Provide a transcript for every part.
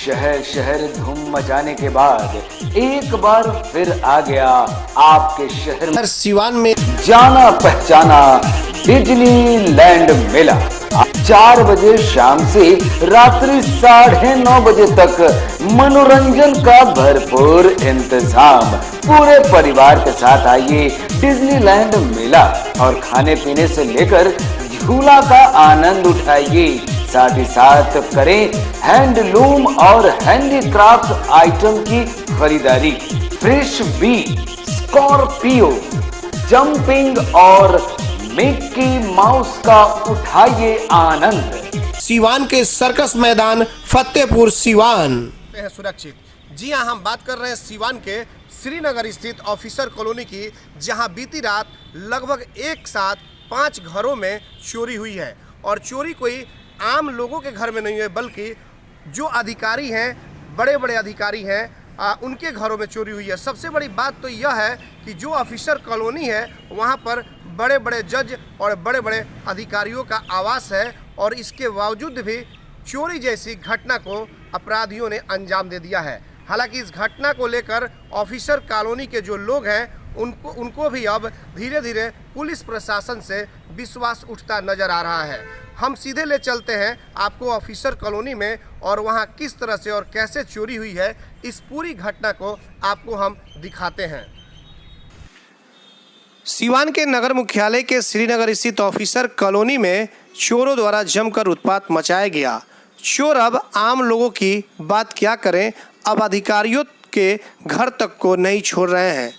शहर शहर धूम मचाने के बाद एक बार फिर आ गया आपके शहर में सिवान में जाना पहचाना डिज्नीलैंड मेला। 4 बजे शाम से रात्रि 9:30 बजे तक मनोरंजन का भरपूर इंतजाम। पूरे परिवार के साथ आइए डिज्नीलैंड मेला और खाने पीने से लेकर झूला का आनंद उठाइए। साथ ही साथ करें हैंडलूम और हैंडीक्राफ्ट आइटम की खरीदारी। फ्रेश बी, स्कॉर्पियो, जंपिंग और मिक्की माउस का उठाइए आनंद। सिवान के सर्कस मैदान फतेहपुर सिवान है सुरक्षित। जी हाँ, हम बात कर रहे हैं सिवान के श्रीनगर स्थित ऑफिसर कॉलोनी की, जहां बीती रात लगभग एक साथ 5 घरों में चोरी हुई है। और चोरी कोई आम लोगों के घर में नहीं है, बल्कि जो अधिकारी हैं, बड़े बड़े अधिकारी हैं, उनके घरों में चोरी हुई है। सबसे बड़ी बात तो यह है कि जो ऑफिसर कॉलोनी है वहां पर बड़े बड़े जज और बड़े बड़े अधिकारियों का आवास है, और इसके बावजूद भी चोरी जैसी घटना को अपराधियों ने अंजाम दे दिया है। हालांकि इस घटना को लेकर ऑफिसर कॉलोनी के जो लोग हैं उनको भी अब धीरे धीरे पुलिस प्रशासन से विश्वास उठता नजर आ रहा है। हम सीधे ले चलते हैं आपको ऑफिसर कॉलोनी में, और वहां किस तरह से और कैसे चोरी हुई है इस पूरी घटना को आपको हम दिखाते हैं। सिवान के नगर मुख्यालय के श्रीनगर स्थित ऑफिसर कॉलोनी में चोरों द्वारा जमकर उत्पात मचाया गया। चोर अब आम लोगों की बात क्या करें, अब अधिकारियों के घर तक को नहीं छोड़ रहे हैं।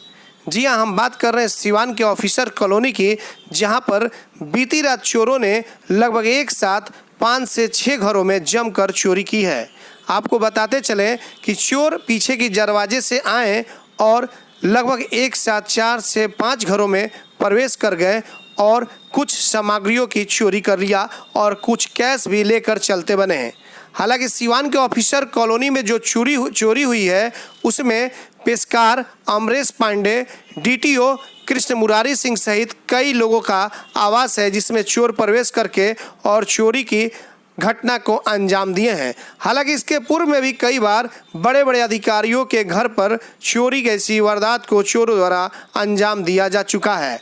जी हाँ, हम बात कर रहे हैं सिवान के ऑफिसर कॉलोनी की, जहां पर बीती रात चोरों ने लगभग एक साथ 5 से 6 घरों में जमकर चोरी की है। आपको बताते चलें कि चोर पीछे की दरवाजे से आए और लगभग एक साथ 4 से 5 घरों में प्रवेश कर गए और कुछ सामग्रियों की चोरी कर लिया और कुछ कैश भी लेकर चलते बने हैं। हालांकि सिवान के ऑफिसर कॉलोनी में जो चोरी हुई है उसमें पेशकार अमरेश पांडे, डीटीओ कृष्ण मुरारी सिंह सहित कई लोगों का आवास है, जिसमें चोर प्रवेश करके और चोरी की घटना को अंजाम दिए हैं। हालांकि इसके पूर्व में भी कई बार बड़े बड़े अधिकारियों के घर पर चोरी जैसी वारदात को चोरों द्वारा अंजाम दिया जा चुका है।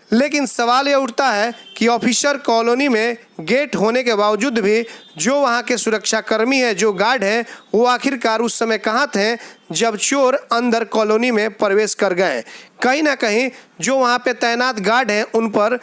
लेकिन सवाल यह उठता है कि ऑफिसर कॉलोनी में गेट होने के बावजूद भी जो वहां के सुरक्षाकर्मी हैं, जो गार्ड हैं, वो आखिरकार उस समय कहाँ थे जब चोर अंदर कॉलोनी में प्रवेश कर गए। कहीं ना कहीं जो वहां पे तैनात गार्ड हैं उन पर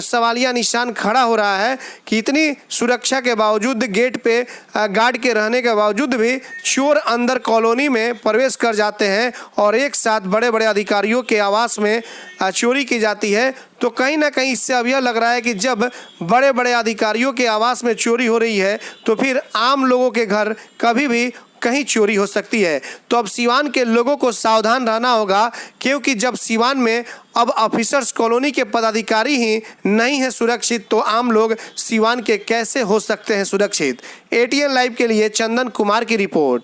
सवालिया निशान खड़ा हो रहा है कि इतनी सुरक्षा के बावजूद, गेट पे गार्ड के रहने के बावजूद भी चोर अंदर कॉलोनी में प्रवेश कर जाते हैं और एक साथ बड़े बड़े अधिकारियों के आवास में चोरी की जाती है। तो कहीं ना कहीं इससे अब यह लग रहा है कि जब बड़े बड़े अधिकारियों के आवास में चोरी हो रही है तो फिर आम लोगों के घर कभी भी कहीं चोरी हो सकती है। तो अब सिवान के लोगों को सावधान रहना होगा, क्योंकि जब सिवान में अब ऑफिसर्स कॉलोनी के पदाधिकारी ही नहीं है सुरक्षित, तो आम लोग सिवान के कैसे हो सकते हैं सुरक्षित। एटीएन लाइव के लिए चंदन कुमार की रिपोर्ट।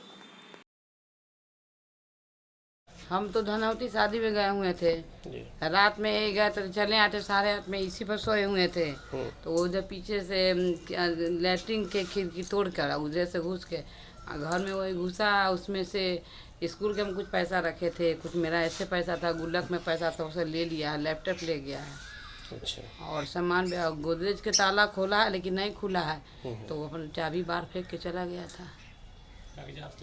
हम तो धनौती शादी में गए हुए थे, रात में गए तो चले आते, सारे रात में इसी पर सोए हुए थे। तो उधर पीछे से लैट्रिन के खिड़की तोड़ कर उधर से घुस के घर में वही घुसा। उसमें से स्कूल के हम कुछ पैसा रखे थे, कुछ मेरा ऐसे पैसा था, गुल्लक में पैसा था, उसे ले लिया है, लैपटॉप ले गया है। अच्छा। और सामान गोदरेज के ताला खोला है लेकिन नहीं खुला है, तो वो अपन चाबी बाहर फेंक के चला गया था।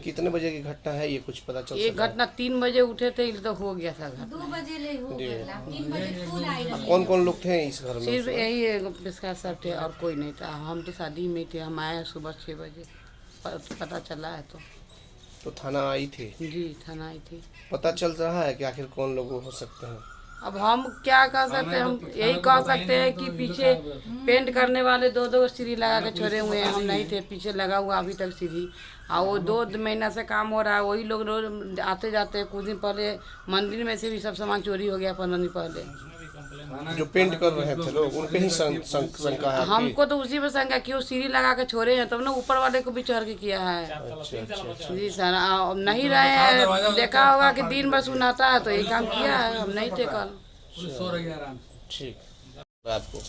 कितने बजे की घटना है ये कुछ पता चल? एक घटना 3 बजे उठे थे तो हो गया था घटना। 2 बजे ले हो गया, 3 बजे फोन आई रही। कौन कौन लोग थे इस घर में? सिर्फ यही पेशकार सब थे और कोई नहीं था। हम तो शादी में थे, हम आए सुबह 6 बजे, पता चला है तो थाना आई थी? जी, थाना आई थी। पता चल रहा है कि आखिर कौन लोग हो सकते हैं? अब हम क्या कह सकते हैं, हम यही कह सकते हैं कि पीछे पेंट करने वाले 2 सीढ़ी लगा के छोड़े हुए हैं, हम नहीं थे। पीछे लगा हुआ अभी तक सीढ़ी, और वो 2 महीना से काम हो रहा है। वही लोग रोज आते जाते। कुछ दिन पहले मंदिर में से भी सब सामान चोरी हो गया 15 दिन पहले। जो पेंट कर रहे थे लोग, उन पे ही शंका है? हमको तो उसी पे शंका, क्यों सीढ़ी लगा के छोड़े हैं, तब ना ऊपर वाले को भी चढ़ के किया है। अच्छा। जी सर, नहीं रहे हैं, देखा होगा कि दिन भर सुनाता है तो ये काम किया है, हम नहीं थे कल। ठीक। आपको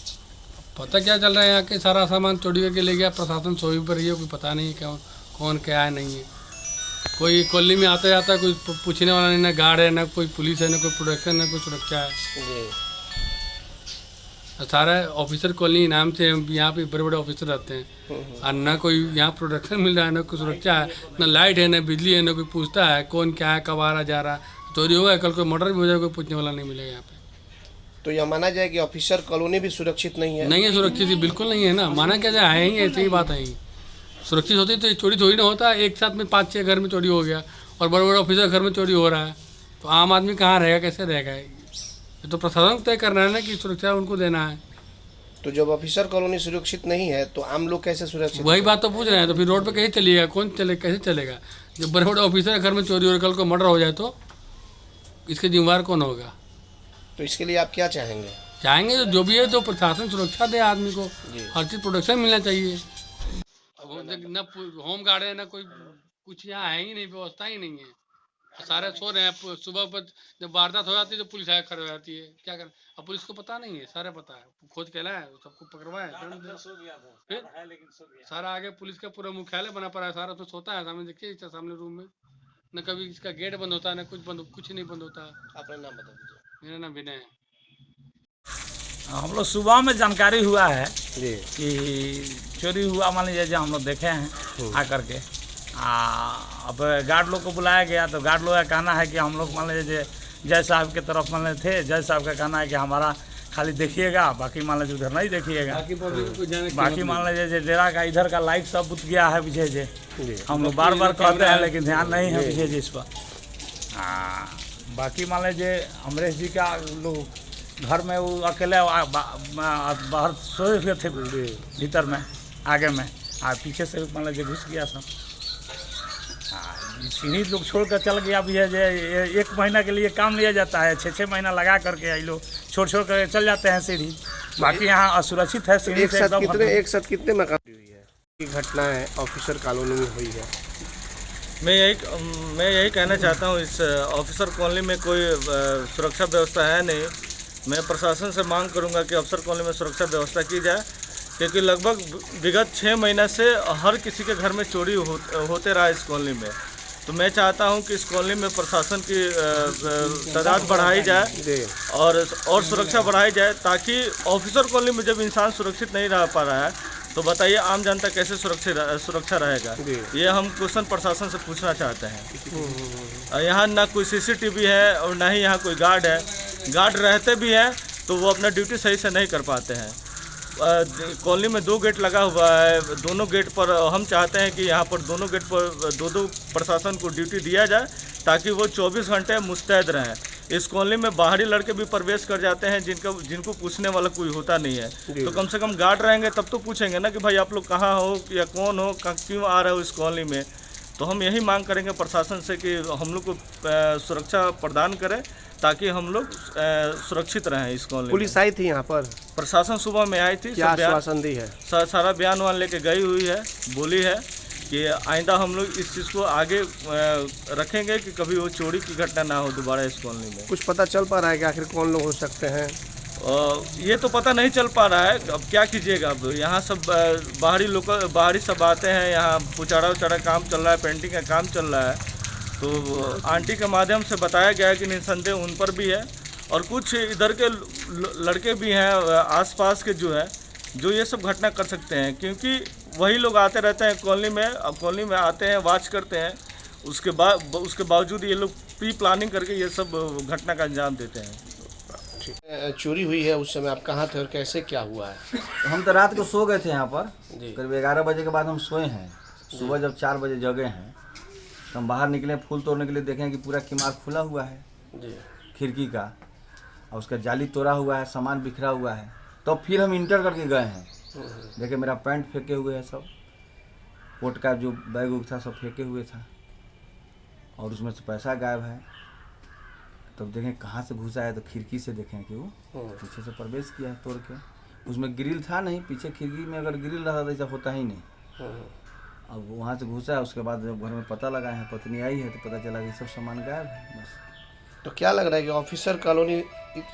पता क्या चल रहा है, यहाँ के सारा सामान चोरी करके ले गया, प्रशासन सोई पर रही है, कोई पता नहीं क्या कौन क्या है नहीं है। कोई कॉलोनी में आता जाता है, कोई पूछने वाला नहीं, ना गार्ड है, ना कोई पुलिस है, ना कोई प्रोटेक्शन, ना कोई सुरक्षा है। सारा ऑफिसर कॉलोनी नाम से यहाँ पे बड़े बड़े ऑफिसर रहते हैं, और ना कोई यहाँ प्रोटेक्शन मिल रहा है, ना कोई सुरक्षा है, ना लाइट है, ना बिजली है, ना कोई पूछता है कौन क्या है, कब आ रहा जा रहा। चोरी होगा, कल कोई मर्डर भी हो जाए, कोई पूछने वाला नहीं मिलेगा यहाँ पे। तो यह माना जाए कि ऑफिसर कॉलोनी भी सुरक्षित नहीं है? नहीं है सुरक्षित, बिल्कुल नहीं है ना। माना क्या जाए, है ही ऐसी ही बात है। सुरक्षित होती तो चोरी थोड़ी ना होता। एक साथ में 5-6 घर में चोरी हो गया और बड़े बड़े ऑफिसर घर में चोरी हो रहा है, तो आम आदमी कहाँ रहेगा, कैसे रहेगा? ये तो प्रशासन को तय करना है ना कि सुरक्षा उनको देना है। तो जब ऑफिसर कॉलोनी सुरक्षित नहीं है तो आम लोग कैसे सुरक्षित? वही बात तो पूछ रहे हैं। तो फिर रोड पे कैसे चलिएगा, कौन चले, कैसे चलेगा? जब बड़े बड़े ऑफिसर घर में चोरी हो, कल को मर्डर हो जाए तो इसके जिम्मेवार कौन होगा? तो इसके लिए आप क्या चाहेंगे? चाहेंगे जो भी है तो प्रशासन सुरक्षा दे आदमी को, हर चीज़ प्रोटेक्शन मिलना चाहिए। अब न होम गार्ड है, ना कोई कुछ यहाँ है ही नहीं, व्यवस्था ही नहीं है। सारे सो रहे हैं, सुबह पर जब वारदात हो जाती है तो पुलिस आके खड़ी हो जाती है। क्या करें? अब पुलिस को पता नहीं है, सारे पता है, खोज के लाए, सबको पकड़वाए, फिर सारा आगे पुलिस का पूरा मुख्यालय बना पड़ा है, सारा तो सोता है सामने, देखिए सामने रूम में, न कभी इसका गेट बंद होता है, न कुछ नहीं बंद होता। अपना नाम बता दीजिए। मेरा नाम विनय है। हम लोग सुबह में जानकारी हुआ है कि चोरी हुआ, मान लीजिए हम लोग देखे हैं आकर के। अब गार्ड लोग को बुलाया गया तो गार्ड लोग का कहना है कि हम लोग मान लीजिए जय साहब के तरफ मान लीजिए थे, जय साहब का कहना है कि हमारा खाली देखिएगा, बाकी मान लीजिए उधर नहीं देखिएगा। बाकी मान लीजिए डेरा का इधर का लाइट सब बुझ गया है पीछे जे। हम लोग बार बार कहते हैं लेकिन ध्यान नहीं है पीछे जी इस पर। बाकी मान लीजिए अमरेश जी का लोग घर में वो अकेले बाहर सोए हुए थे भीतर में, आगे में, पीछे से मान लीजिए घुस गया सब। सीढ़ी लोग छोड़ कर चल गया भी है। जे 1 महीना के लिए काम लिया जाता है, 6-6 महीना लगा करके ये लोग छोड़ कर चल जाते हैं सीढ़ी। बाकी यहाँ असुरक्षित है सीढ़ी से एकदम। एक साथ कितने मकान हुई है की घटना है ऑफिसर कॉलोनी में हुई है? मैं यही कहना चाहता हूँ, इस ऑफिसर कॉलोनी में कोई सुरक्षा व्यवस्था है नहीं। मैं प्रशासन से मांग करूँगा कि ऑफिसर कॉलोनी में सुरक्षा व्यवस्था की जाए, क्योंकि लगभग विगत 6 महीने से हर किसी के घर में चोरी होते रहा इस कॉलोनी में। तो मैं चाहता हूं कि इस कॉलोनी में प्रशासन की तादाद बढ़ाई जाए और सुरक्षा बढ़ाई जाए, ताकि ऑफिसर कॉलोनी में जब इंसान सुरक्षित नहीं रह पा रहा है तो बताइए आम जनता कैसे सुरक्षा रहेगा? ये हम क्वेश्चन प्रशासन से पूछना चाहते हैं। यहाँ ना कोई CCTV है और ना ही यहाँ कोई गार्ड है। गार्ड रहते भी हैं तो वो अपना ड्यूटी सही से नहीं कर पाते हैं। कॉलोनी में 2 गेट लगा हुआ है, दोनों गेट पर हम चाहते हैं कि यहाँ पर दोनों गेट पर 2-2 प्रशासन को ड्यूटी दिया जाए, ताकि वो 24 घंटे मुस्तैद रहें। इस कॉलोनी में बाहरी लड़के भी प्रवेश कर जाते हैं जिनको पूछने वाला कोई होता नहीं है। तो कम से कम गार्ड रहेंगे तब तो पूछेंगे ना कि भाई आप लोग कहाँ हो या कौन हो, क्यों आ रहे हो इस कॉलोनी में। तो हम यही मांग करेंगे प्रशासन से कि हम लोग को सुरक्षा प्रदान करें, ताकि हम लोग सुरक्षित रहें इस कॉलोनी। पुलिस आई थी यहाँ पर? प्रशासन सुबह में आई थी। क्या आश्वासन दी है? सारा बयान वान लेके गई हुई है, बोली है कि आइंदा हम लोग इस चीज़ को आगे रखेंगे कि कभी वो चोरी की घटना ना हो दोबारा इस कॉलोनी में। कुछ पता चल पा रहा है कि आखिर कौन लोग हो सकते हैं? ये तो पता नहीं चल पा रहा है। अब क्या कीजिएगा, अब यहाँ सब बाहरी सब आते हैं, यहाँ पुचाड़ा काम चल रहा है, पेंटिंग का काम चल रहा है। तो आंटी के माध्यम से बताया गया है कि निसंदेह उन पर भी है, और कुछ इधर के लड़के भी हैं आसपास के जो ये सब घटना कर सकते हैं, क्योंकि वही लोग आते रहते हैं कॉलोनी में। अब कॉलोनी में आते हैं, वॉच करते हैं, उसके बावजूद ये लोग प्री प्लानिंग करके ये सब घटना का अंजाम देते हैं। चोरी हुई है, उस समय आप कहाँ थे और कैसे क्या हुआ है? हम तो रात को सो गए थे यहाँ पर, करीब 11 बजे के बाद हम सोए हैं। सुबह जब 4 बजे जगे हैं तो हम बाहर निकले फूल तोड़ने के लिए, देखें कि पूरा किमार खुला हुआ है खिड़की का, और उसका जाली तोड़ा हुआ है, सामान बिखरा हुआ है। तो फिर हम इंटर करके गए हैं, देखे मेरा पैंट फेंके हुए है, सब कोट का जो बैग उग था सब फेंके हुए था, और उसमें से पैसा गायब है। तब देखें कहाँ से घुसा है, तो खिड़की से देखें कि वो पीछे से प्रवेश किया है तोड़ के। उसमें ग्रिल था नहीं, पीछे खिड़की में अगर ग्रिल रहता तो ऐसा होता ही नहीं। अब वहाँ से घुसा है, उसके बाद जब घर में पता लगा है, पत्नी आई है, तो पता चला कि सब सामान गायब है बस। तो क्या लग रहा है कि ऑफिसर कॉलोनी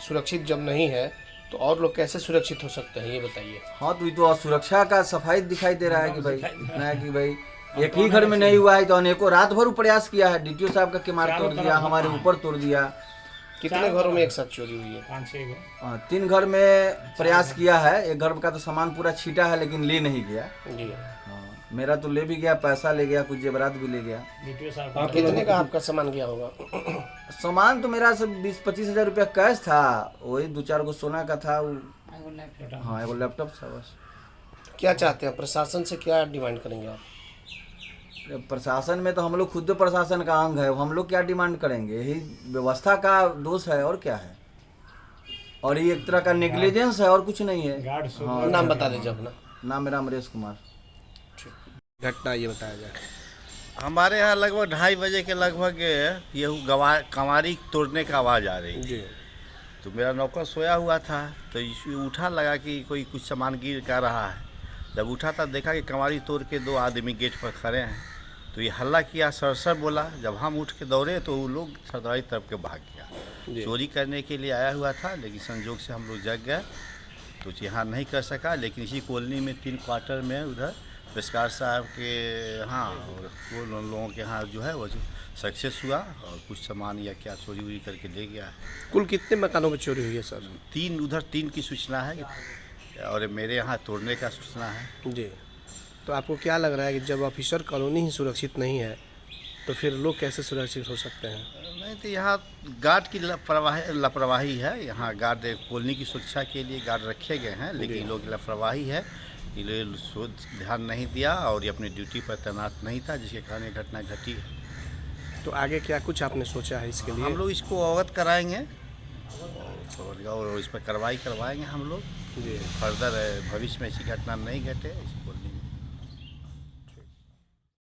सुरक्षित जब नहीं है तो और लोग कैसे सुरक्षित हो सकते हैं, ये बताइए। हाँ, तो ये तो सुरक्षा का सफाई दिखाई दे रहा है कि भाई इतना है कि भाई एक ही घर में नहीं हुआ है तो अनेकों रात भर प्रयास किया है। डीटीओ साहब का किमार तोड़ दिया, हमारे ऊपर तोड़ दिया। कितने घरों में एक साथ चोरी हुई है? 5-6 गो। 3 घर में प्रयास किया है। एक घर का तो सामान पूरा छीटा है लेकिन ले नहीं गया। जी। हाँ, मेरा तो ले भी गया, पैसा ले गया, कुछ जेवरात भी ले गया। कितने का आपका सामान गया होगा? सामान तो मेरा सब 20-25 हजार रुपया कैश था, वही 2-4 गो सोना का था। हाँ, एगो लैपटॉप था बस। क्या चाहते हैं प्रशासन से, क्या डिमांड करेंगे आप? प्रशासन में तो हम लोग खुद प्रशासन का अंग है, हम लोग क्या डिमांड करेंगे? यही व्यवस्था का दोष है और क्या है। और ये एक तरह का नेग्लिजेंस है और कुछ नहीं है। हाँ, नाम बता दीजिए अपना। नाम मेरा अमरेश कुमार। घटना ये बताया जाए। हमारे यहाँ लगभग 2:30 बजे के लगभग ये कमारी तोड़ने का आवाज़ आ रही जी। तो मेरा नौकर सोया हुआ था तो उठा, लगा कि कोई कुछ सामान गिर का रहा है। जब उठा तब देखा कि कमारी तोड़ के 2 आदमी गेट पर खड़े हैं। तो ये हल्ला किया, सर बोला। जब हम उठ के दौड़े तो वो लोग सरदारी तरफ के भाग गया। चोरी करने के लिए आया हुआ था लेकिन संजोग से हम लोग जग गए तो यहाँ नहीं कर सका। लेकिन इसी कॉलोनी में 3 क्वार्टर में उधर पेशकार साहब के यहाँ और वो लोगों के यहाँ जो है वो सक्सेस हुआ और कुछ सामान या क्या चोरी वोरी करके ले गया है। कुल कितने मकानों में चोरी हुई है सर? 3 उधर 3 की सूचना है और मेरे यहाँ तोड़ने का सूचना है। जी। तो आपको क्या लग रहा है कि जब ऑफिसर कॉलोनी ही सुरक्षित नहीं है तो फिर लोग कैसे सुरक्षित हो सकते हैं? नहीं तो यहाँ गार्ड की लापरवाही है। यहाँ गार्ड कॉलोनी की सुरक्षा के लिए गार्ड रखे गए हैं लेकिन लोग लापरवाही है। ये लोग ध्यान नहीं दिया और ये अपनी ड्यूटी पर तैनात नहीं था जिसके कारण ये घटना घटी है। तो आगे क्या कुछ आपने सोचा है इसके लिए? हम लोग इसको अवगत कराएंगे और इस पर कार्रवाई करवाएंगे हम लोग। फर्दर भविष्य में ऐसी घटना नहीं घटे।